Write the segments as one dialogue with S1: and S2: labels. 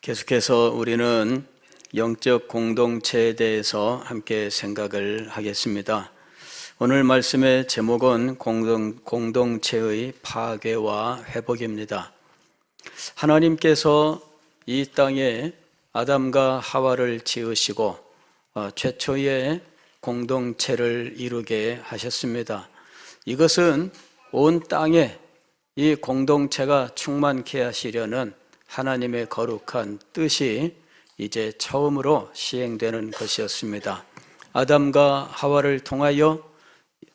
S1: 계속해서 우리는 영적 공동체에 대해서 함께 생각을 하겠습니다. 오늘 말씀의 제목은 공동체의 파괴와 회복입니다. 하나님께서 이 땅에 아담과 하와를 지으시고 최초의 공동체를 이루게 하셨습니다. 이것은 온 땅에 이 공동체가 충만케 하시려는 하나님의 거룩한 뜻이 이제 처음으로 시행되는 것이었습니다. 아담과 하와를 통하여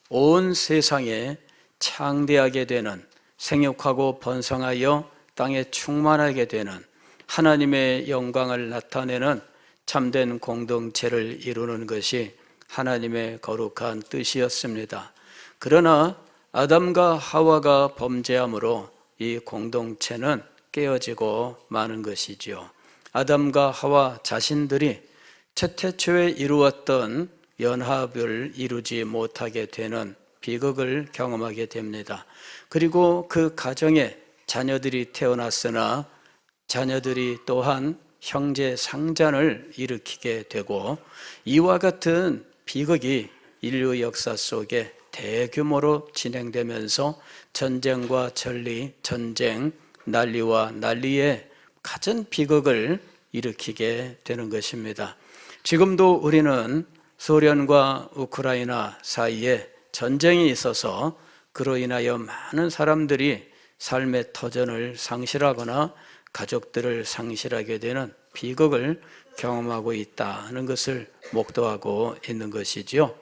S1: 온 세상에 창대하게 되는, 생육하고 번성하여 땅에 충만하게 되는 하나님의 영광을 나타내는 참된 공동체를 이루는 것이 하나님의 거룩한 뜻이었습니다. 그러나 아담과 하와가 범죄함으로 이 공동체는 깨어지고 마는 것이지요. 아담과 하와 자신들이 최초에 이루었던 연합을 이루지 못하게 되는 비극을 경험하게 됩니다. 그리고 그 가정에 자녀들이 태어났으나 자녀들이 또한 형제 상잔을 일으키게 되고, 이와 같은 비극이 인류 역사 속에 대규모로 진행되면서 전쟁과 전리, 전쟁, 난리와 난리에 갖은 비극을 일으키게 되는 것입니다. 지금도 우리는 소련과 우크라이나 사이에 전쟁이 있어서 그로 인하여 많은 사람들이 삶의 터전을 상실하거나 가족들을 상실하게 되는 비극을 경험하고 있다는 것을 목도하고 있는 것이지요.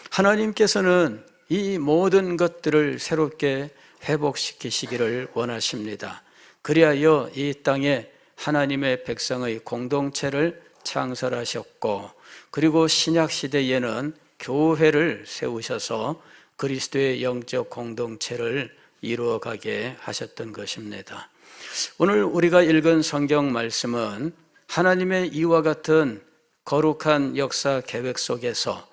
S1: 하나님께서는 이 모든 것들을 새롭게 회복시키시기를 원하십니다. 그리하여 이 땅에 하나님의 백성의 공동체를 창설하셨고, 그리고 신약 시대에는 교회를 세우셔서 그리스도의 영적 공동체를 이루어가게 하셨던 것입니다. 오늘 우리가 읽은 성경 말씀은 하나님의 이와 같은 거룩한 역사 계획 속에서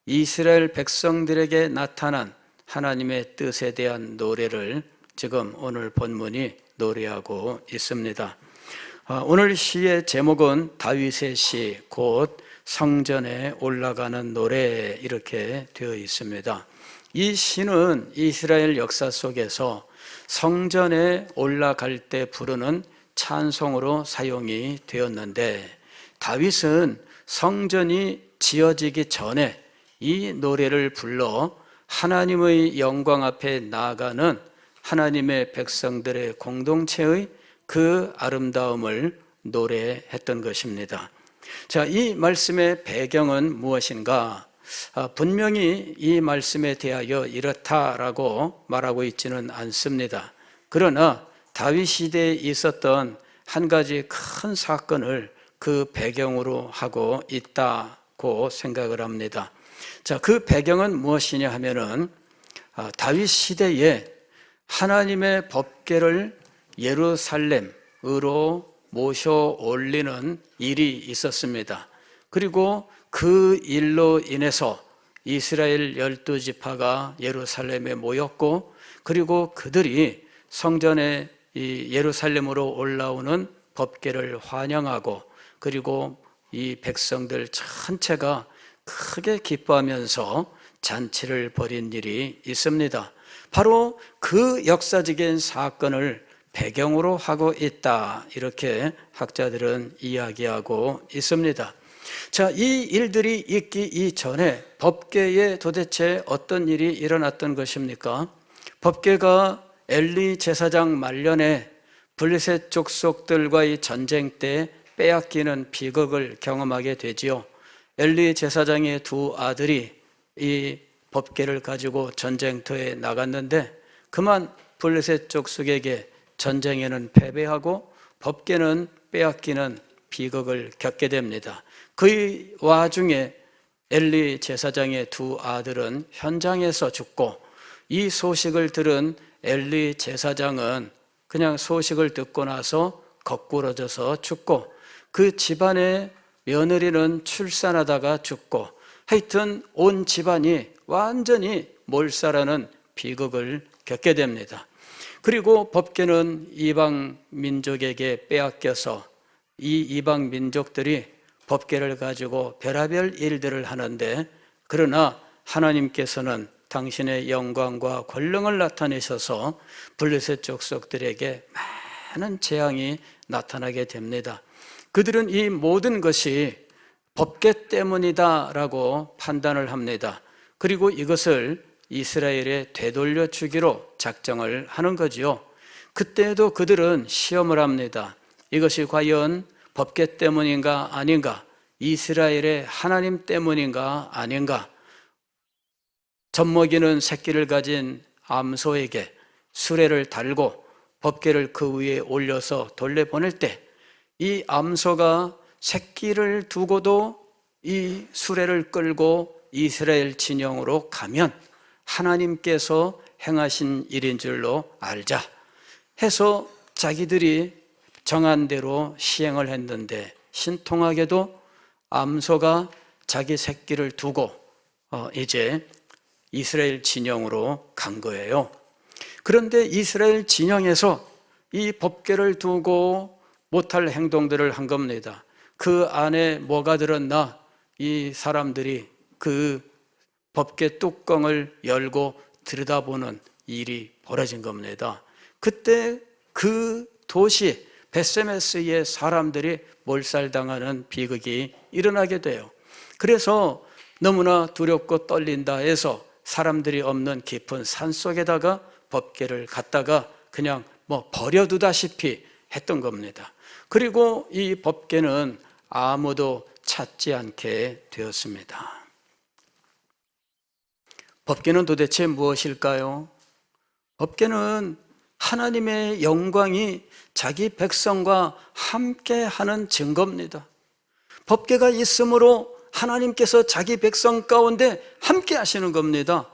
S1: 이스라엘 백성들에게 나타난 하나님의 뜻에 대한 노래를 지금 오늘 본문이 노래하고 있습니다. 오늘 시의 제목은 다윗의 시, 곧 성전에 올라가는 노래, 이렇게 되어 있습니다. 이 시는 이스라엘 역사 속에서 성전에 올라갈 때 부르는 찬송으로 사용이 되었는데, 다윗은 성전이 지어지기 전에 이 노래를 불러 하나님의 영광 앞에 나아가는 하나님의 백성들의 공동체의 그 아름다움을 노래했던 것입니다. 자, 이 말씀의 배경은 무엇인가? 분명히 이 말씀에 대하여 이렇다라고 말하고 있지는 않습니다. 그러나 다윗 시대에 있었던 한 가지 큰 사건을 그 배경으로 하고 있다고 생각을 합니다. 자, 그 배경은 무엇이냐 하면은 다윗 시대에 하나님의 법궤를 예루살렘으로 모셔 올리는 일이 있었습니다. 그리고 그 일로 인해서 이스라엘 12지파가 예루살렘에 모였고, 그리고 그들이 성전에 이 예루살렘으로 올라오는 법궤를 환영하고, 그리고 이 백성들 전체가 크게 기뻐하면서 잔치를 벌인 일이 있습니다. 바로 그 역사적인 사건을 배경으로 하고 있다, 이렇게 학자들은 이야기하고 있습니다. 자, 이 일들이 있기 이전에 법궤에 도대체 어떤 일이 일어났던 것입니까? 법궤가 엘리 제사장 말년에 블레셋 족속들과의 전쟁 때 빼앗기는 비극을 경험하게 되지요. 엘리 제사장의 두 아들이 이 법궤를 가지고 전쟁터에 나갔는데 그만 블레셋 족속에게 전쟁에는 패배하고 법궤는 빼앗기는 비극을 겪게 됩니다. 그 와중에 엘리 제사장의 두 아들은 현장에서 죽고, 이 소식을 들은 엘리 제사장은 그냥 소식을 듣고 나서 거꾸러져서 죽고, 그 집안의 며느리는 출산하다가 죽고, 하여튼 온 집안이 완전히 몰살하는 비극을 겪게 됩니다. 그리고 법궤는 이방 민족에게 빼앗겨서 이 이방 민족들이 법궤를 가지고 별의별 일들을 하는데, 그러나 하나님께서는 당신의 영광과 권능을 나타내셔서 블레셋 족속들에게 많은 재앙이 나타나게 됩니다. 그들은 이 모든 것이 법궤 때문이다라고 판단을 합니다. 그리고 이것을 이스라엘에 되돌려 주기로 작정을 하는 거지요. 그때에도 그들은 시험을 합니다. 이것이 과연 법궤 때문인가 아닌가, 이스라엘의 하나님 때문인가 아닌가. 젖먹이는 새끼를 가진 암소에게 수레를 달고 법궤를 그 위에 올려서 돌려보낼 때, 이 암소가 새끼를 두고도 이 수레를 끌고 이스라엘 진영으로 가면 하나님께서 행하신 일인 줄로 알자 해서 자기들이 정한 대로 시행을 했는데, 신통하게도 암소가 자기 새끼를 두고 이제 이스라엘 진영으로 간 거예요. 그런데 이스라엘 진영에서 이 법궤를 두고 못할 행동들을 한 겁니다. 그 안에 뭐가 들었나? 이 사람들이 그 법궤 뚜껑을 열고 들여다보는 일이 벌어진 겁니다. 그때 그 도시 베세메스의 사람들이 몰살당하는 비극이 일어나게 돼요. 그래서 너무나 두렵고 떨린다 해서 사람들이 없는 깊은 산 속에다가 법궤를 갖다가 그냥 버려두다시피 했던 겁니다. 그리고 이 법궤는 아무도 찾지 않게 되었습니다. 법궤는 도대체 무엇일까요? 법궤는 하나님의 영광이 자기 백성과 함께하는 증거입니다. 법궤가 있으므로 하나님께서 자기 백성 가운데 함께 하시는 겁니다.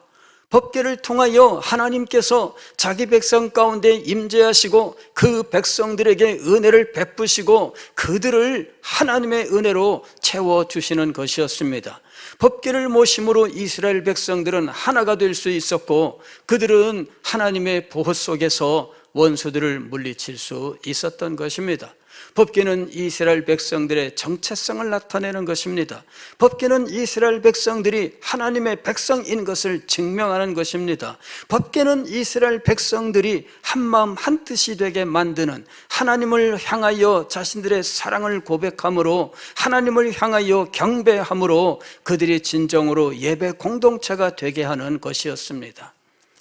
S1: 법궤를 통하여 하나님께서 자기 백성 가운데 임재하시고 그 백성들에게 은혜를 베푸시고 그들을 하나님의 은혜로 채워주시는 것이었습니다. 법궤를 모심으로 이스라엘 백성들은 하나가 될 수 있었고, 그들은 하나님의 보호 속에서 원수들을 물리칠 수 있었던 것입니다. 법궤는 이스라엘 백성들의 정체성을 나타내는 것입니다. 법궤는 이스라엘 백성들이 하나님의 백성인 것을 증명하는 것입니다. 법궤는 이스라엘 백성들이 한마음 한뜻이 되게 만드는, 하나님을 향하여 자신들의 사랑을 고백함으로, 하나님을 향하여 경배함으로 그들이 진정으로 예배 공동체가 되게 하는 것이었습니다.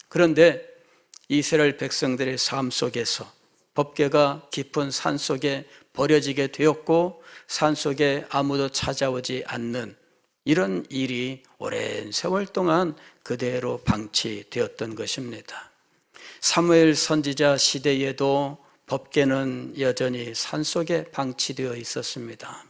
S1: 그런데 이스라엘 백성들의 삶 속에서 법궤가 깊은 산 속에 버려지게 되었고, 산 속에 아무도 찾아오지 않는 이런 일이 오랜 세월 동안 그대로 방치되었던 것입니다. 사무엘 선지자 시대에도 법궤는 여전히 산 속에 방치되어 있었습니다.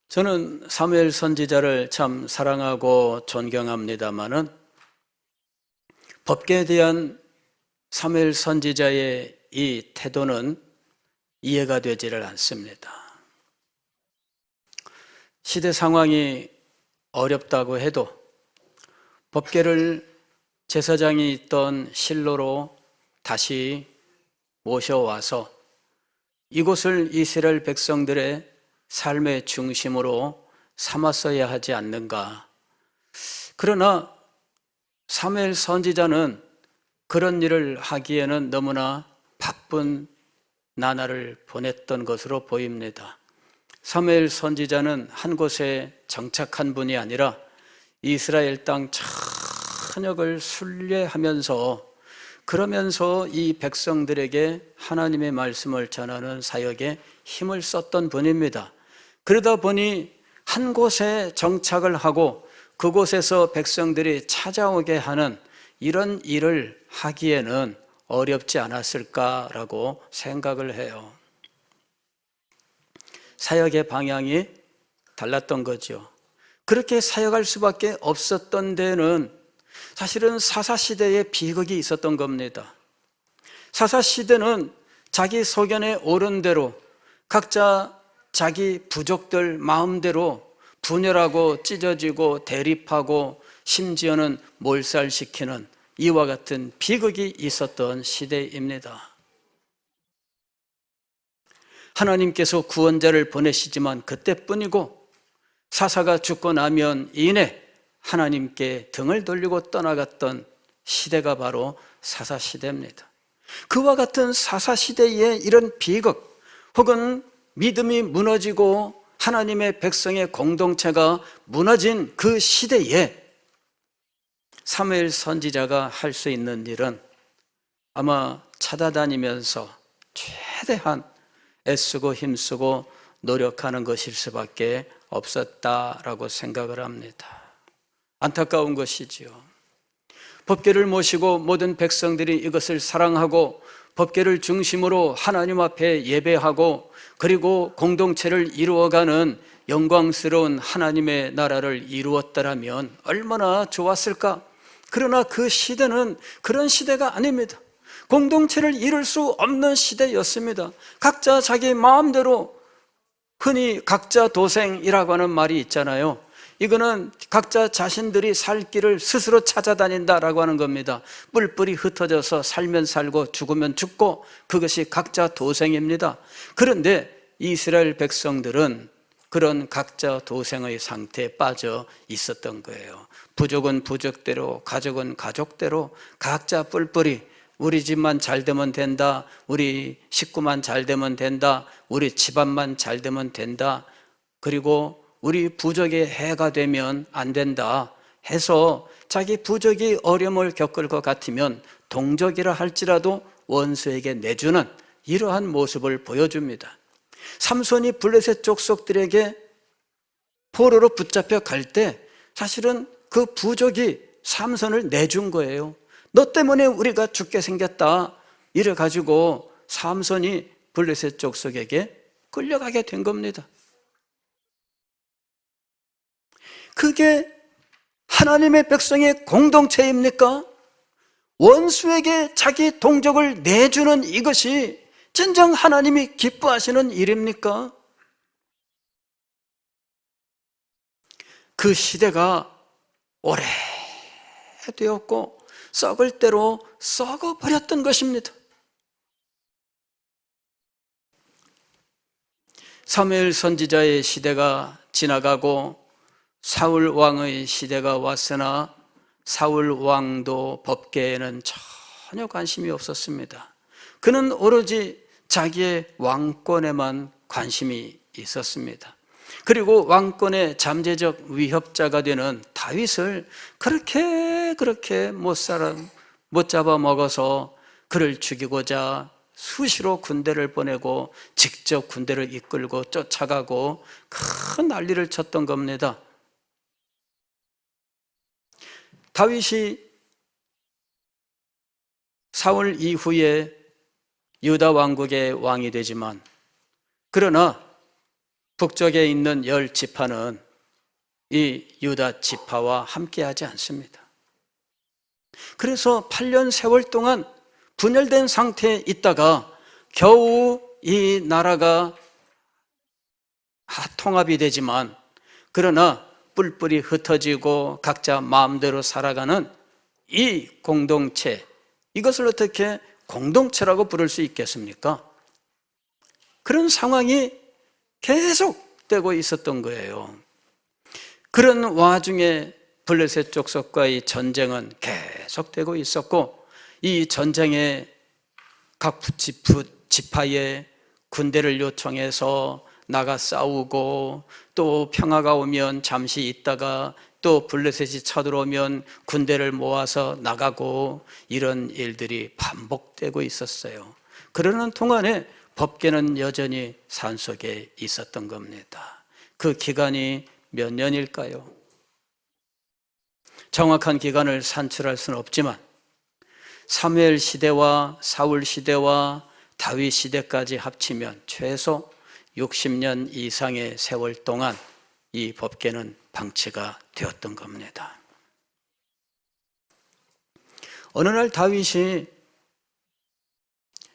S1: 저는 사무엘 선지자를 참 사랑하고 존경합니다마는 법궤에 대한 사무엘 선지자의 이 태도는 이해가 되지를 않습니다. 시대 상황이 어렵다고 해도 법궤를 제사장이 있던 실로로 다시 모셔와서 이곳을 이스라엘 백성들의 삶의 중심으로 삼았어야 하지 않는가. 그러나 사무엘 선지자는 그런 일을 하기에는 너무나 바쁜 나날을 보냈던 것으로 보입니다. 사무엘 선지자는 한 곳에 정착한 분이 아니라 이스라엘 땅 전역을 순례하면서, 그러면서 이 백성들에게 하나님의 말씀을 전하는 사역에 힘을 썼던 분입니다. 그러다 보니 한 곳에 정착을 하고 그곳에서 백성들이 찾아오게 하는 이런 일을 하기에는 어렵지 않았을까라고 생각을 해요. 사역의 방향이 달랐던 거죠. 그렇게 사역할 수밖에 없었던 데는 사실은 사사시대의 비극이 있었던 겁니다. 사사시대는 자기 소견에 오른 대로 각자 자기 부족들 마음대로 분열하고 찢어지고 대립하고 심지어는 몰살시키는 이와 같은 비극이 있었던 시대입니다. 하나님께서 구원자를 보내시지만 그때뿐이고 사사가 죽고 나면 이내 하나님께 등을 돌리고 떠나갔던 시대가 바로 사사시대입니다. 그와 같은 사사시대에 이런 비극 혹은 믿음이 무너지고 하나님의 백성의 공동체가 무너진 그 시대에 사무엘 선지자가 할 수 있는 일은 아마 찾아다니면서 최대한 애쓰고 힘쓰고 노력하는 것일 수밖에 없었다라고 생각을 합니다. 안타까운 것이지요. 법궤를 모시고 모든 백성들이 이것을 사랑하고 법궤를 중심으로 하나님 앞에 예배하고 그리고 공동체를 이루어가는 영광스러운 하나님의 나라를 이루었더라면 얼마나 좋았을까? 그러나 그 시대는 그런 시대가 아닙니다. 공동체를 이룰 수 없는 시대였습니다. 각자 자기 마음대로, 흔히 각자 도생이라고 하는 말이 있잖아요. 이거는 각자 자신들이 살 길을 스스로 찾아다닌다라고 하는 겁니다. 뿔뿔이 흩어져서 살면 살고 죽으면 죽고 그것이 각자 도생입니다. 그런데 이스라엘 백성들은 그런 각자 도생의 상태에 빠져 있었던 거예요. 부족은 부족대로, 가족은 가족대로 각자 뿔뿔이 우리 집만 잘 되면 된다, 우리 식구만 잘 되면 된다, 우리 집안만 잘 되면 된다, 그리고 우리 부족의 해가 되면 안 된다 해서 자기 부족이 어려움을 겪을 것 같으면 동족이라 할지라도 원수에게 내주는 이러한 모습을 보여줍니다. 삼손이 블레셋 족속들에게 포로로 붙잡혀 갈 때 사실은 그 부족이 삼손을 내준 거예요. 너 때문에 우리가 죽게 생겼다 이래가지고 삼손이 블레셋 족속에게 끌려가게 된 겁니다. 그게 하나님의 백성의 공동체입니까? 원수에게 자기 동족을 내주는 이것이 진정 하나님이 기뻐하시는 일입니까? 그 시대가 오래되었고 썩을 대로 썩어버렸던 것입니다. 사무엘 선지자의 시대가 지나가고 사울 왕의 시대가 왔으나 사울 왕도 법궤에는 전혀 관심이 없었습니다. 그는 오로지 자기의 왕권에만 관심이 있었습니다. 그리고 왕권의 잠재적 위협자가 되는 다윗을 그렇게 못 잡아먹어서 그를 죽이고자 수시로 군대를 보내고 직접 군대를 이끌고 쫓아가고 큰 난리를 쳤던 겁니다. 다윗이 사울 이후에 유다 왕국의 왕이 되지만 그러나 북쪽에 있는 10지파는 이 유다 지파와 함께하지 않습니다. 그래서 8년 세월 동안 분열된 상태에 있다가 겨우 이 나라가 통합이 되지만 그러나 뿔뿔이 흩어지고 각자 마음대로 살아가는 이 공동체, 이것을 어떻게 공동체라고 부를 수 있겠습니까? 그런 상황이 계속되고 있었던 거예요. 그런 와중에 블레셋 족속과의 전쟁은 계속되고 있었고 이 전쟁에 각 지파에 군대를 요청해서 나가 싸우고 또 평화가 오면 잠시 있다가 또 블레셋이 쳐들어오면 군대를 모아서 나가고 이런 일들이 반복되고 있었어요. 그러는 동안에 법궤는 여전히 산속에 있었던 겁니다. 그 기간이 몇 년일까요? 정확한 기간을 산출할 수는 없지만 사무엘 시대와 사울 시대와 다윗 시대까지 합치면 최소 60년 이상의 세월 동안 이 법궤는 방치가 되었던 겁니다. 어느 날 다윗이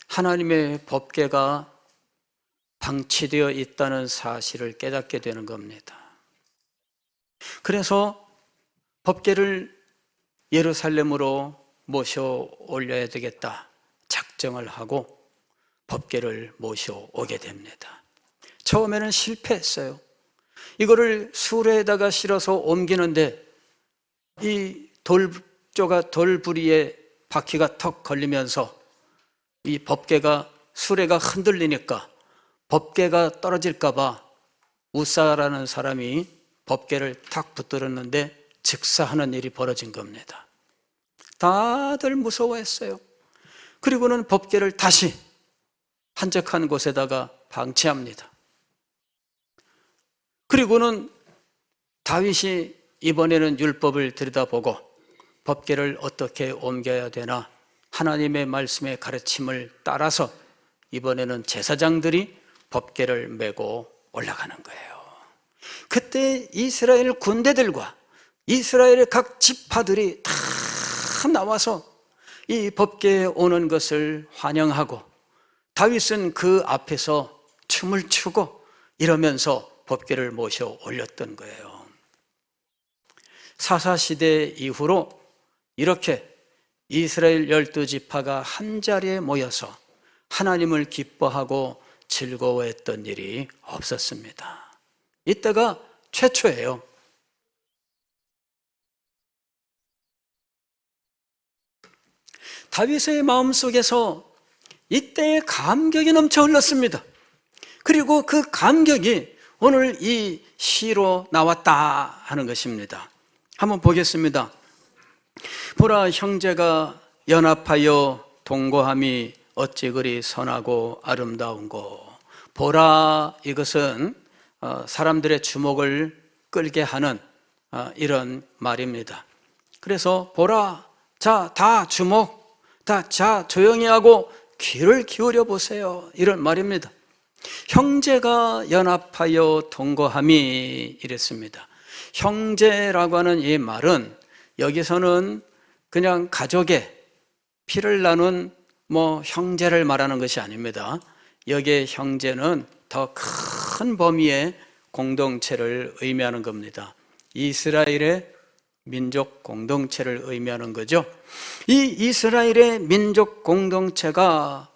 S1: 하나님의 법궤가 방치되어 있다는 사실을 깨닫게 되는 겁니다. 그래서 법궤를 예루살렘으로 모셔 올려야 되겠다 작정을 하고 법궤를 모셔오게 됩니다. 처음에는 실패했어요. 이거를 수레에다가 실어서 옮기는데 이 돌부리에 바퀴가 턱 걸리면서 이 법궤가 수레가 흔들리니까 법궤가 떨어질까 봐 우사라는 사람이 법궤를 탁 붙들었는데 즉사하는 일이 벌어진 겁니다. 다들 무서워했어요. 그리고는 법궤를 다시 한적한 곳에다가 방치합니다. 그리고는 다윗이 이번에는 율법을 들여다보고 법궤를 어떻게 옮겨야 되나 하나님의 말씀의 가르침을 따라서 이번에는 제사장들이 법궤를 메고 올라가는 거예요. 그때 이스라엘 군대들과 이스라엘의 각 지파들이 다 나와서 이 법궤에 오는 것을 환영하고 다윗은 그 앞에서 춤을 추고 이러면서 법궤를 모셔 올렸던 거예요. 사사시대 이후로 이렇게 이스라엘 12지파가 한자리에 모여서 하나님을 기뻐하고 즐거워했던 일이 없었습니다. 이때가 최초예요. 다윗의 마음속에서 이때의 감격이 넘쳐 흘렀습니다. 그리고 그 감격이 오늘 이 시로 나왔다 하는 것입니다. 한번 보겠습니다. 보라, 형제가 연합하여 동거함이 어찌 그리 선하고 아름다운고. 보라, 이것은 사람들의 주목을 끌게 하는 이런 말입니다. 그래서 보라, 자, 다 주목, 자, 조용히 하고 귀를 기울여 보세요, 이런 말입니다. 형제가 연합하여 동거함이 이랬습니다. 형제라고 하는 이 말은 여기서는 그냥 가족의 피를 나눈 형제를 말하는 것이 아닙니다. 여기에 형제는 더 큰 범위의 공동체를 의미하는 겁니다. 이스라엘의 민족 공동체를 의미하는 거죠. 이 이스라엘의 민족 공동체가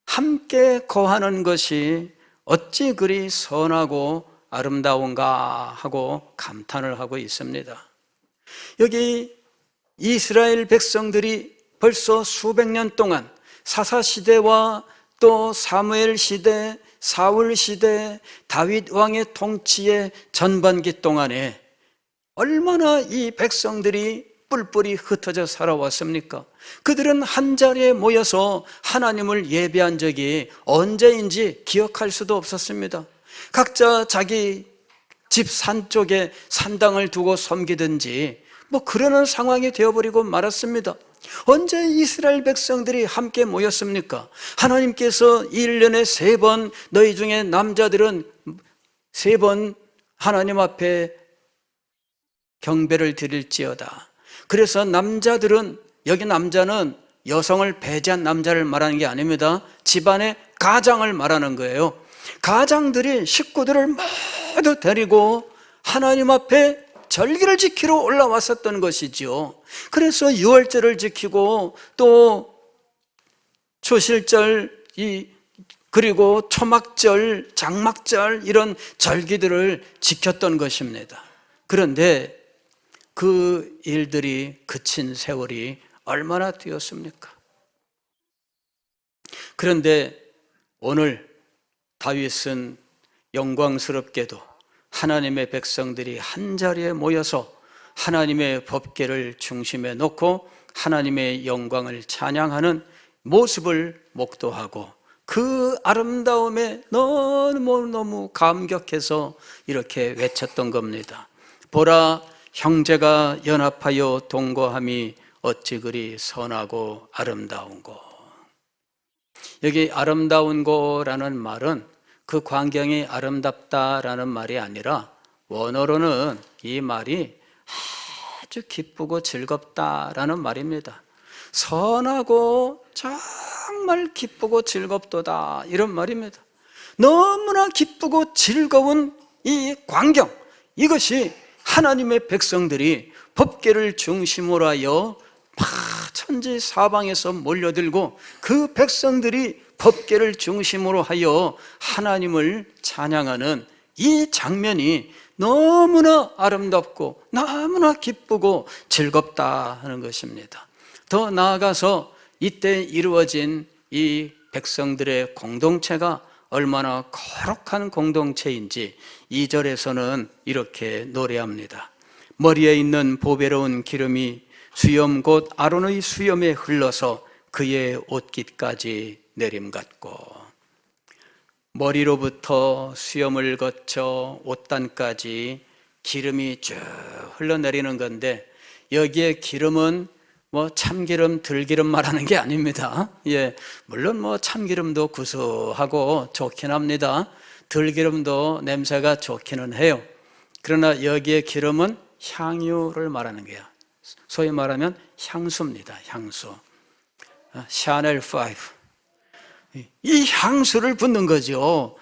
S1: 함께 거하는 것이 어찌 그리 선하고 아름다운가 하고 감탄을 하고 있습니다. 여기 이스라엘 백성들이 벌써 수백 년 동안 사사시대와 또 사무엘 시대, 사울 시대, 다윗 왕의 통치의 전반기 동안에 얼마나 이 백성들이 뿔뿔이 흩어져 살아왔습니까? 그들은 한자리에 모여서 하나님을 예배한 적이 언제인지 기억할 수도 없었습니다. 각자 자기 집 산 쪽에 산당을 두고 섬기든지 그러는 상황이 되어버리고 말았습니다. 언제 이스라엘 백성들이 함께 모였습니까? 하나님께서 1년에 3번 너희 중에 남자들은 3번 하나님 앞에 경배를 드릴지어다. 그래서 남자들은, 여기 남자는 여성을 배제한 남자를 말하는 게 아닙니다. 집안의 가장을 말하는 거예요. 가장들이 식구들을 모두 데리고 하나님 앞에 절기를 지키러 올라왔었던 것이지요. 그래서 유월절을 지키고 또 초실절, 그리고 초막절, 장막절 이런 절기들을 지켰던 것입니다. 그런데 그 일들이 그친 세월이 얼마나 되었습니까? 그런데 오늘 다윗은 영광스럽게도 하나님의 백성들이 한자리에 모여서 하나님의 법궤를 중심에 놓고 하나님의 영광을 찬양하는 모습을 목도하고 그 아름다움에 너무너무 감격해서 이렇게 외쳤던 겁니다. 보라, 형제가 연합하여 동거함이 어찌 그리 선하고 아름다운고. 여기 아름다운고라는 말은 그 광경이 아름답다라는 말이 아니라 원어로는 이 말이 아주 기쁘고 즐겁다라는 말입니다. 선하고 정말 기쁘고 즐겁도다, 이런 말입니다. 너무나 기쁘고 즐거운 이 광경, 이것이 하나님의 백성들이 법궤를 중심으로 하여 막 천지 사방에서 몰려들고 그 백성들이 법궤를 중심으로 하여 하나님을 찬양하는 이 장면이 너무나 아름답고 너무나 기쁘고 즐겁다 하는 것입니다. 더 나아가서 이때 이루어진 이 백성들의 공동체가 얼마나 거룩한 공동체인지 2절에서는 이렇게 노래합니다. 머리에 있는 보배로운 기름이 수염 곧 아론의 수염에 흘러서 그의 옷깃까지 내림같고, 머리로부터 수염을 거쳐 옷단까지 기름이 쭉 흘러내리는 건데, 여기에 기름은 뭐 참기름, 들기름 말하는 게 아닙니다. 예, 물론 뭐 참기름도 구수하고 좋긴 합니다. 들기름도 냄새가 좋기는 해요. 그러나 여기에 기름은 향유를 말하는 거예요. 소위 말하면 향수입니다. 향수. 샤넬 5. 이 향수를 붓는 거죠.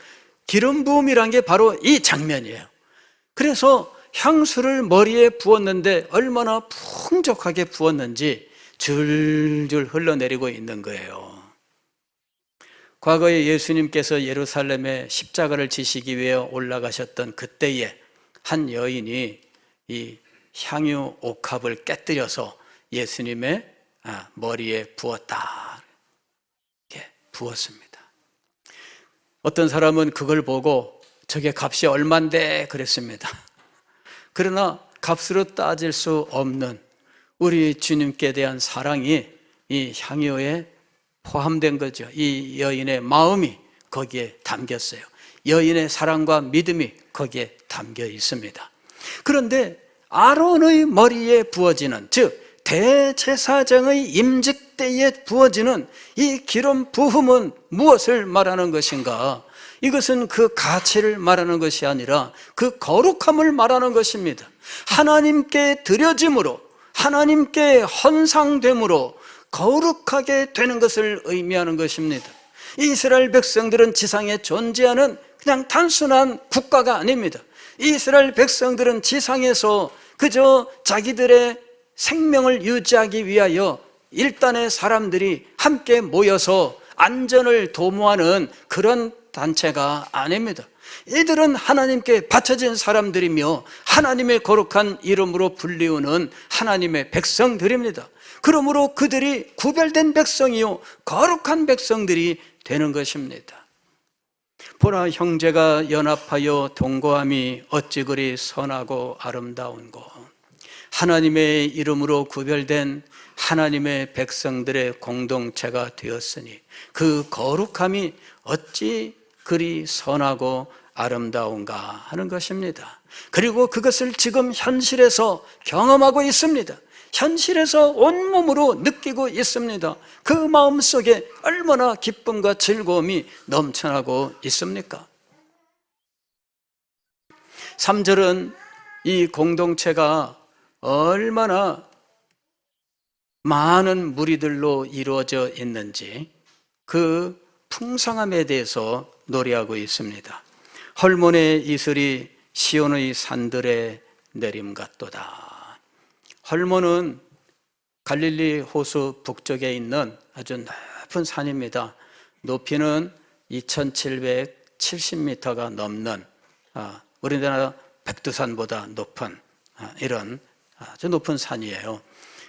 S1: 기름 부음이란 게 바로 이 장면이에요. 그래서 향수를 머리에 부었는데 얼마나 풍족하게 부었는지 줄줄 흘러내리고 있는 거예요. 과거에 예수님께서 예루살렘에 십자가를 지시기 위해 올라가셨던 그때에 한 여인이 이 향유 옥합을 깨뜨려서 예수님의 머리에 부었다. 이렇게 부었습니다. 어떤 사람은 그걸 보고 저게 값이 얼만데 그랬습니다. 그러나 값으로 따질 수 없는 우리 주님께 대한 사랑이 이 향유에 포함된 거죠. 이 여인의 마음이 거기에 담겼어요. 여인의 사랑과 믿음이 거기에 담겨 있습니다. 그런데 아론의 머리에 부어지는, 즉 대제사장의 임직 때에 부어지는 이 기름 부음은 무엇을 말하는 것인가? 이것은 그 가치를 말하는 것이 아니라 그 거룩함을 말하는 것입니다. 하나님께 드려짐으로, 하나님께 헌상됨으로 거룩하게 되는 것을 의미하는 것입니다. 이스라엘 백성들은 지상에 존재하는 그냥 단순한 국가가 아닙니다. 이스라엘 백성들은 지상에서 그저 자기들의 생명을 유지하기 위하여 일단의 사람들이 함께 모여서 안전을 도모하는 그런 단체가 아닙니다. 이들은 하나님께 바쳐진 사람들이며 하나님의 거룩한 이름으로 불리우는 하나님의 백성들입니다. 그러므로 그들이 구별된 백성이요 거룩한 백성들이 되는 것입니다. 보라, 형제가 연합하여 동거함이 어찌 그리 선하고 아름다운고. 하나님의 이름으로 구별된 하나님의 백성들의 공동체가 되었으니 그 거룩함이 어찌 그리 선하고 아름다운가 하는 것입니다. 그리고 그것을 지금 현실에서 경험하고 있습니다. 현실에서 온몸으로 느끼고 있습니다. 그 마음속에 얼마나 기쁨과 즐거움이 넘쳐나고 있습니까? 3절은 이 공동체가 얼마나 많은 무리들로 이루어져 있는지 그 풍성함에 대해서 노래하고 있습니다. 헐몬의 이슬이 시온의 산들에 내림 같도다. 헐몬은 갈릴리 호수 북쪽에 있는 아주 높은 산입니다. 높이는 2770m가 넘는 우리나라 백두산보다 높은 이런 아주 높은 산이에요.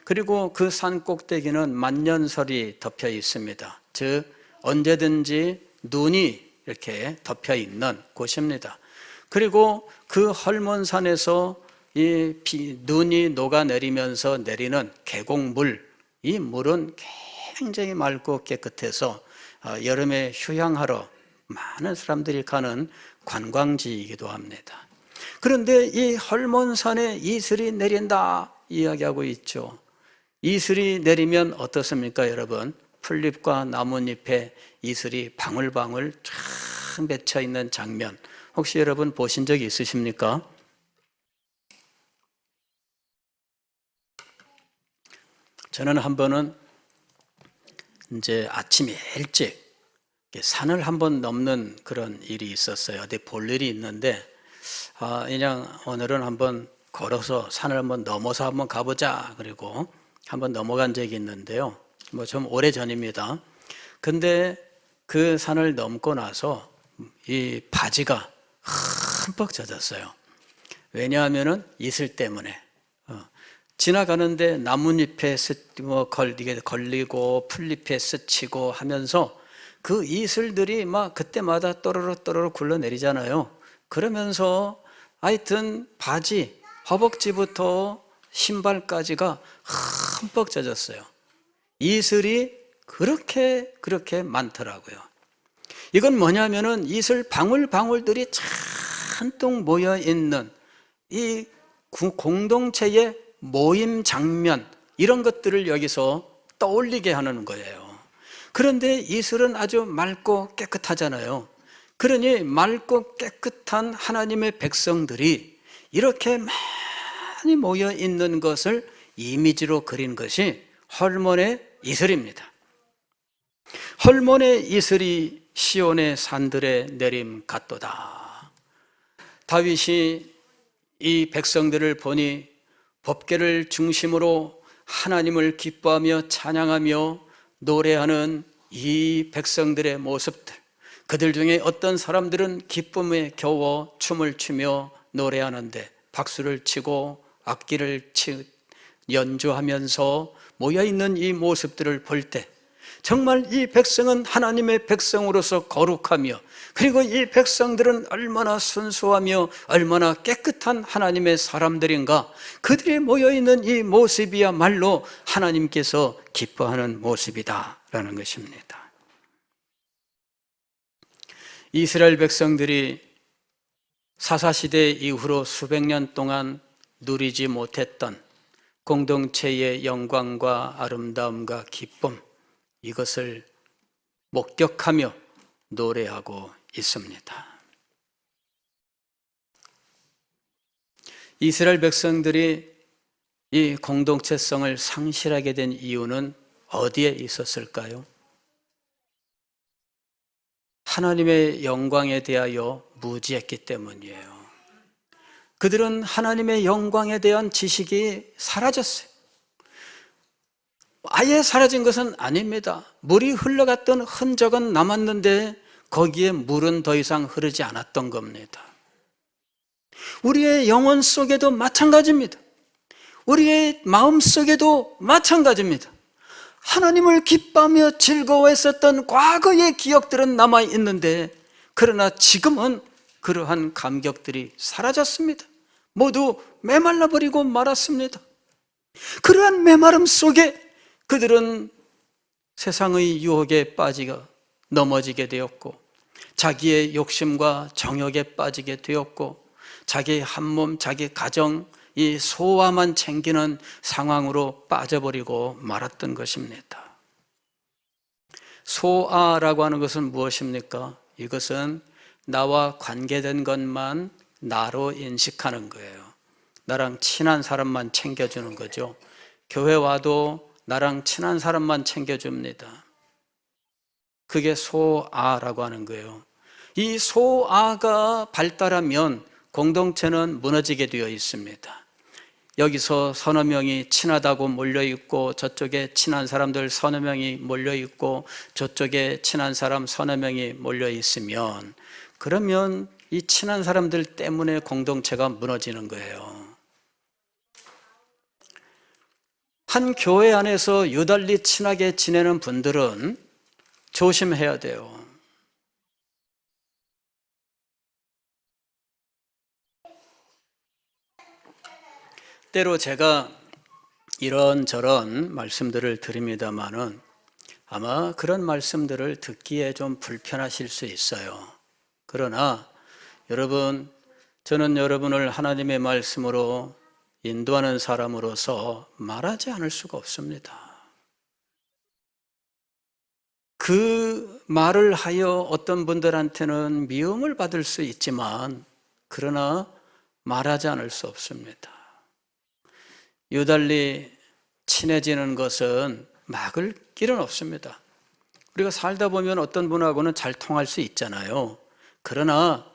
S1: 그리고 그 산 꼭대기는 만년설이 덮여 있습니다. 즉 언제든지 눈이 이렇게 덮여 있는 곳입니다. 그리고 그 헐몬산에서 이 눈이 녹아내리면서 내리는 계곡물, 이 물은 굉장히 맑고 깨끗해서 여름에 휴양하러 많은 사람들이 가는 관광지이기도 합니다. 그런데 이 헐몬산에 이슬이 내린다 이야기하고 있죠. 이슬이 내리면 어떻습니까, 여러분? 풀잎과 나뭇잎에 이슬이 방울방울 쫙 맺혀 있는 장면, 혹시 여러분 보신 적이 있으십니까? 저는 한 번은 이제 아침에 일찍 산을 한번 넘는 그런 일이 있었어요. 어디 볼 일이 있는데 그냥 오늘은 한번 걸어서 산을 한번 넘어서 한번 가보자. 그리고 한번 넘어간 적이 있는데요. 뭐 좀 오래전입니다. 근데 그 산을 넘고 나서 이 바지가 흠뻑 젖었어요. 왜냐하면은 이슬 때문에. 지나가는데 나뭇잎에 걸리고 풀잎에 스치고 하면서 그 이슬들이 막 그때마다 또르르 굴러내리잖아요. 그러면서 하여튼 바지, 허벅지부터 신발까지가 흠뻑 젖었어요. 이슬이 그렇게 많더라고요. 이건 뭐냐면은 이슬 방울방울들이 잔뜩 모여 있는 이 공동체의 모임 장면, 이런 것들을 여기서 떠올리게 하는 거예요. 그런데 이슬은 아주 맑고 깨끗하잖아요. 그러니 맑고 깨끗한 하나님의 백성들이 이렇게 많이 모여 있는 것을 이미지로 그린 것이 헐몬의 이슬입니다. 헐몬의 이슬이 시온의 산들에 내림 같도다. 다윗이 이 백성들을 보니 법궤를 중심으로 하나님을 기뻐하며 찬양하며 노래하는 이 백성들의 모습들, 그들 중에 어떤 사람들은 기쁨에 겨워 춤을 추며 노래하는데 박수를 치고 악기를 연주하면서 모여있는 이 모습들을 볼 때 정말 이 백성은 하나님의 백성으로서 거룩하며, 그리고 이 백성들은 얼마나 순수하며 얼마나 깨끗한 하나님의 사람들인가, 그들이 모여있는 이 모습이야말로 하나님께서 기뻐하는 모습이다라는 것입니다. 이스라엘 백성들이 사사시대 이후로 수백 년 동안 누리지 못했던 공동체의 영광과 아름다움과 기쁨, 이것을 목격하며 노래하고 있습니다. 이스라엘 백성들이 이 공동체성을 상실하게 된 이유는 어디에 있었을까요? 하나님의 영광에 대하여 무지했기 때문이에요. 그들은 하나님의 영광에 대한 지식이 사라졌어요. 아예 사라진 것은 아닙니다. 물이 흘러갔던 흔적은 남았는데 거기에 물은 더 이상 흐르지 않았던 겁니다. 우리의 영혼 속에도 마찬가지입니다. 우리의 마음 속에도 마찬가지입니다. 하나님을 기뻐하며 즐거워했었던 과거의 기억들은 남아있는데, 그러나 지금은 그러한 감격들이 사라졌습니다. 모두 메말라버리고 말았습니다. 그러한 메마름 속에 그들은 세상의 유혹에 빠지고 넘어지게 되었고, 자기의 욕심과 정욕에 빠지게 되었고, 자기 한몸, 자기 가정, 이 소화만 챙기는 상황으로 빠져버리고 말았던 것입니다. 소아라고 하는 것은 무엇입니까? 이것은 나와 관계된 것만 나로 인식하는 거예요. 나랑 친한 사람만 챙겨주는 거죠. 교회 와도 나랑 친한 사람만 챙겨줍니다. 그게 소아라고 하는 거예요. 이 소아가 발달하면 공동체는 무너지게 되어 있습니다. 여기서 서너 명이 친하다고 몰려있고, 저쪽에 친한 사람들 서너 명이 몰려있고, 저쪽에 친한 사람 서너 명이 몰려있으면, 그러면 이 친한 사람들 때문에 공동체가 무너지는 거예요. 한 교회 안에서 유달리 친하게 지내는 분들은 조심해야 돼요. 때로 제가 이런저런 말씀들을 드립니다마는 아마 그런 말씀들을 듣기에 좀 불편하실 수 있어요. 그러나 여러분, 저는 여러분을 하나님의 말씀으로 인도하는 사람으로서 말하지 않을 수가 없습니다. 그 말을 하여 어떤 분들한테는 미움을 받을 수 있지만, 그러나 말하지 않을 수 없습니다. 유달리 친해지는 것은 막을 길은 없습니다. 우리가 살다 보면 어떤 분하고는 잘 통할 수 있잖아요. 그러나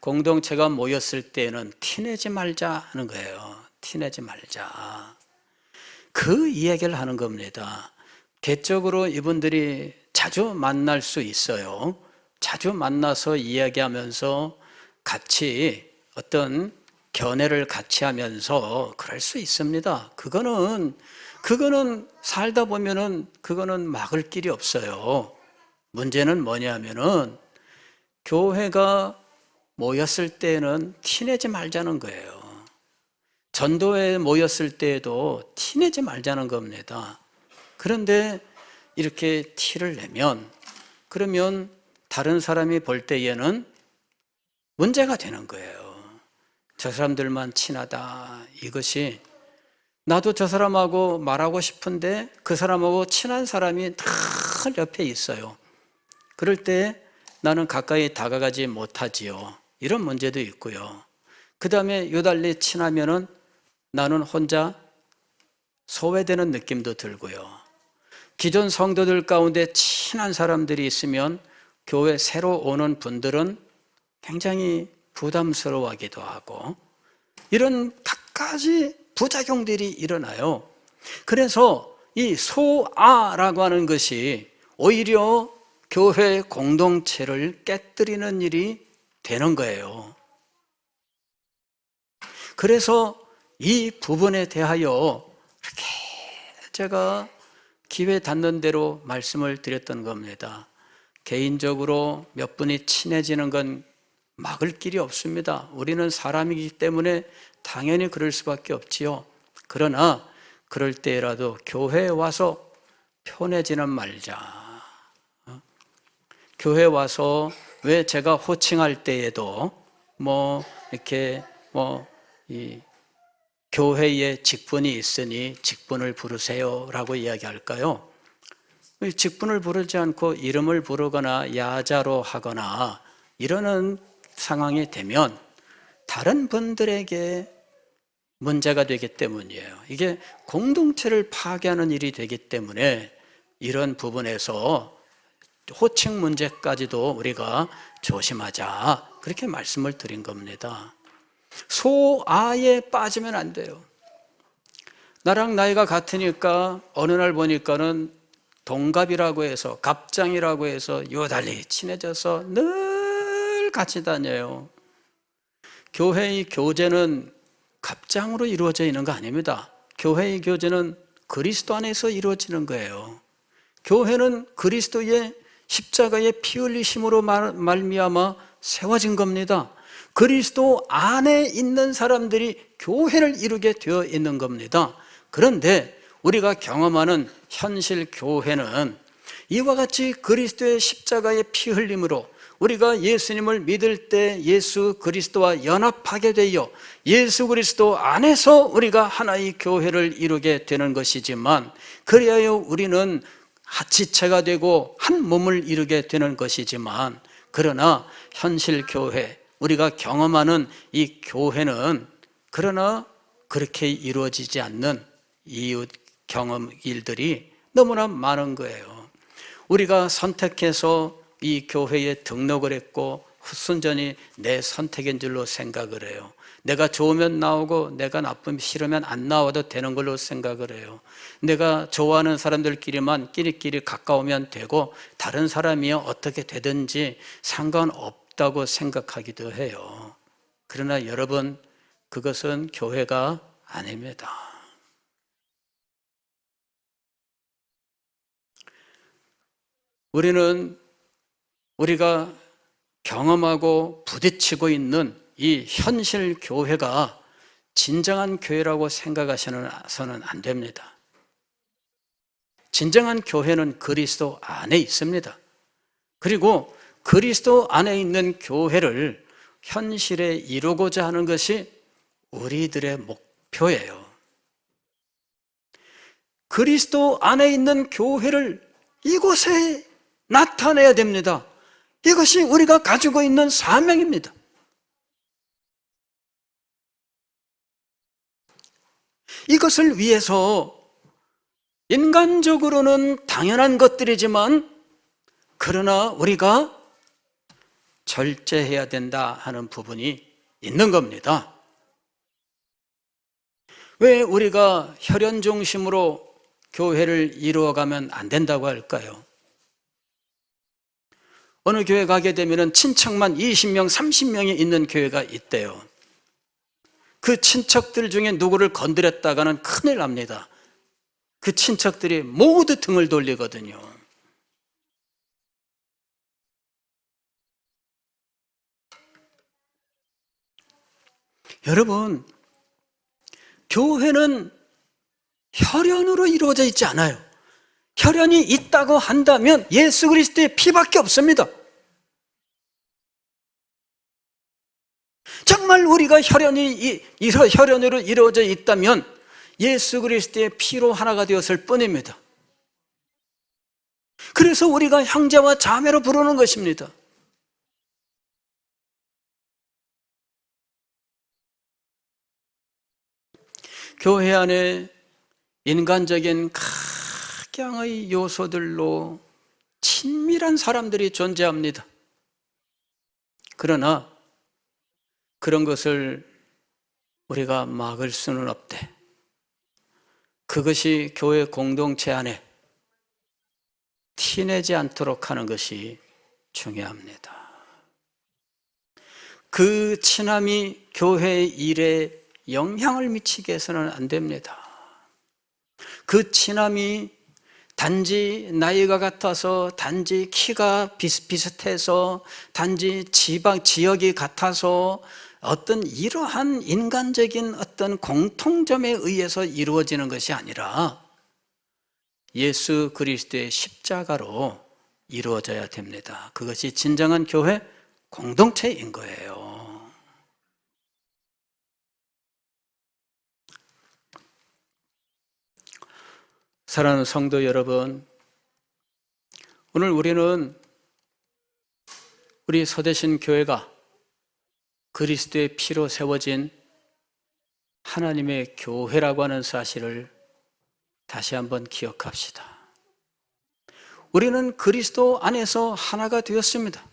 S1: 공동체가 모였을 때는 티내지 말자 하는 거예요. 티내지 말자. 그 이야기를 하는 겁니다. 개적으로 이분들이 자주 만날 수 있어요. 자주 만나서 이야기하면서 같이 어떤 견해를 같이 하면서 그럴 수 있습니다. 그거는 살다 보면은 그거는 막을 길이 없어요. 문제는 뭐냐면은 교회가 모였을 때는 티내지 말자는 거예요. 전도회 모였을 때에도 티내지 말자는 겁니다. 그런데 이렇게 티를 내면 그러면 다른 사람이 볼 때에는 문제가 되는 거예요. 저 사람들만 친하다. 이것이 나도 저 사람하고 말하고 싶은데 그 사람하고 친한 사람이 늘 옆에 있어요. 그럴 때 나는 가까이 다가가지 못하지요. 이런 문제도 있고요. 그 다음에 요달리 친하면은 나는 혼자 소외되는 느낌도 들고요. 기존 성도들 가운데 친한 사람들이 있으면 교회 새로 오는 분들은 굉장히 부담스러워하기도 하고 이런 갖가지 부작용들이 일어나요. 그래서 이 소아라고 하는 것이 오히려 교회 공동체를 깨뜨리는 일이 되는 거예요. 그래서 이 부분에 대하여 이렇게 제가 기회 닿는 대로 말씀을 드렸던 겁니다. 개인적으로 몇 분이 친해지는 건 막을 길이 없습니다. 우리는 사람이기 때문에 당연히 그럴 수밖에 없지요. 그러나 그럴 때라도 교회에 와서 편해지는 말자. 교회 와서 왜 제가 호칭할 때에도 이렇게 이 교회에 직분이 있으니 직분을 부르세요라고 이야기할까요? 직분을 부르지 않고 이름을 부르거나 야자로 하거나 이러는 상황이 되면 다른 분들에게 문제가 되기 때문이에요. 이게 공동체를 파괴하는 일이 되기 때문에 이런 부분에서 호칭 문제까지도 우리가 조심하자. 그렇게 말씀을 드린 겁니다. 소아에 빠지면 안 돼요. 나랑 나이가 같으니까 어느 날 보니까는 동갑이라고 해서 갑장이라고 해서 요달리 친해져서 늘 같이 다녀요. 교회의 교제는 갑장으로 이루어져 있는 거 아닙니다. 교회의 교제는 그리스도 안에서 이루어지는 거예요. 교회는 그리스도의 십자가의 피 흘리심으로 말미암아 세워진 겁니다. 그리스도 안에 있는 사람들이 교회를 이루게 되어 있는 겁니다. 그런데 우리가 경험하는 현실 교회는 이와 같이 그리스도의 십자가의 피 흘림으로 우리가 예수님을 믿을 때 예수 그리스도와 연합하게 되어 예수 그리스도 안에서 우리가 하나의 교회를 이루게 되는 것이지만 그리하여 우리는 지체가 되고 한 몸을 이루게 되는 것이지만 그러나 현실 교회 우리가 경험하는 이 교회는 그러나 그렇게 이루어지지 않는 이웃 경험 일들이 너무나 많은 거예요. 우리가 선택해서 이 교회에 등록을 했고 순전히 내 선택인 줄로 생각을 해요. 내가 좋으면 나오고 내가 나쁘면 싫으면 안 나와도 되는 걸로 생각을 해요. 내가 좋아하는 사람들끼리만 끼리끼리 가까우면 되고 다른 사람이 어떻게 되든지 상관없다고 생각하기도 해요. 그러나 여러분 그것은 교회가 아닙니다. 우리가 경험하고 부딪히고 있는 이 현실 교회가 진정한 교회라고 생각하셔서는 안 됩니다. 진정한 교회는 그리스도 안에 있습니다. 그리고 그리스도 안에 있는 교회를 현실에 이루고자 하는 것이 우리들의 목표예요. 그리스도 안에 있는 교회를 이곳에 나타내야 됩니다. 이것이 우리가 가지고 있는 사명입니다. 이것을 위해서 인간적으로는 당연한 것들이지만 그러나 우리가 절제해야 된다 하는 부분이 있는 겁니다. 왜 우리가 혈연 중심으로 교회를 이루어가면 안 된다고 할까요? 어느 교회 가게 되면 친척만 20명, 30명이 있는 교회가 있대요. 그 친척들 중에 누구를 건드렸다가는 큰일 납니다. 그 친척들이 모두 등을 돌리거든요. 여러분, 교회는 혈연으로 이루어져 있지 않아요. 혈연이 있다고 한다면 예수 그리스도의 피밖에 없습니다. 정말 우리가 혈연으로 이루어져 있다면 예수 그리스도의 피로 하나가 되었을 뿐입니다. 그래서 우리가 형제와 자매로 부르는 것입니다. 교회 안에 인간적인 각양의 요소들로 친밀한 사람들이 존재합니다. 그러나 그런 것을 우리가 막을 수는 없대. 그것이 교회 공동체 안에 티내지 않도록 하는 것이 중요합니다. 그 친함이 교회 일에 영향을 미치게 해서는 안 됩니다. 그 친함이 단지 나이가 같아서, 단지 키가 비슷비슷해서, 단지 지역이 같아서 어떤 이러한 인간적인 어떤 공통점에 의해서 이루어지는 것이 아니라 예수 그리스도의 십자가로 이루어져야 됩니다. 그것이 진정한 교회 공동체인 거예요. 사랑하는 성도 여러분, 오늘 우리는 우리 서대신 교회가 그리스도의 피로 세워진 하나님의 교회라고 하는 사실을 다시 한번 기억합시다. 우리는 그리스도 안에서 하나가 되었습니다.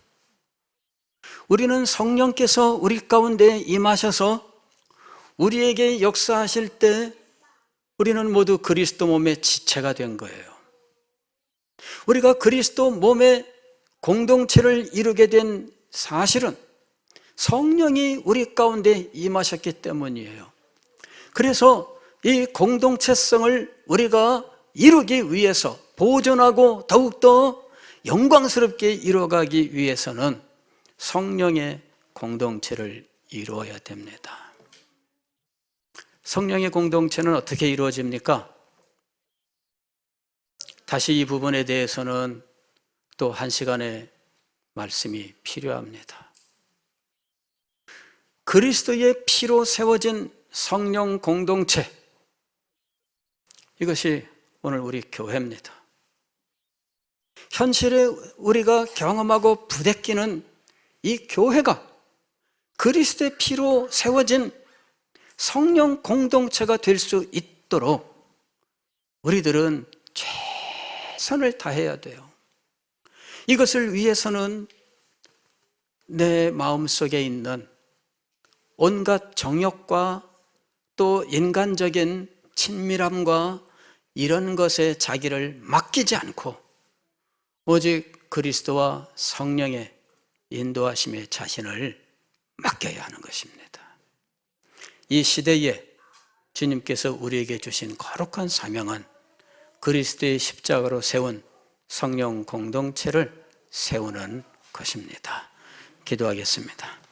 S1: 우리는 성령께서 우리 가운데 임하셔서 우리에게 역사하실 때 우리는 모두 그리스도 몸의 지체가 된 거예요. 우리가 그리스도 몸의 공동체를 이루게 된 사실은 성령이 우리 가운데 임하셨기 때문이에요. 그래서 이 공동체성을 우리가 이루기 위해서, 보존하고 더욱더 영광스럽게 이루어가기 위해서는 성령의 공동체를 이루어야 됩니다. 성령의 공동체는 어떻게 이루어집니까? 다시 이 부분에 대해서는 또 한 시간의 말씀이 필요합니다. 그리스도의 피로 세워진 성령 공동체, 이것이 오늘 우리 교회입니다. 현실에 우리가 경험하고 부대끼는 이 교회가 그리스도의 피로 세워진 성령 공동체가 될 수 있도록 우리들은 최선을 다해야 돼요. 이것을 위해서는 내 마음속에 있는 온갖 정욕과 또 인간적인 친밀함과 이런 것에 자기를 맡기지 않고 오직 그리스도와 성령의 인도하심에 자신을 맡겨야 하는 것입니다. 이 시대에 주님께서 우리에게 주신 거룩한 사명은 그리스도의 십자가로 세운 성령 공동체를 세우는 것입니다. 기도하겠습니다.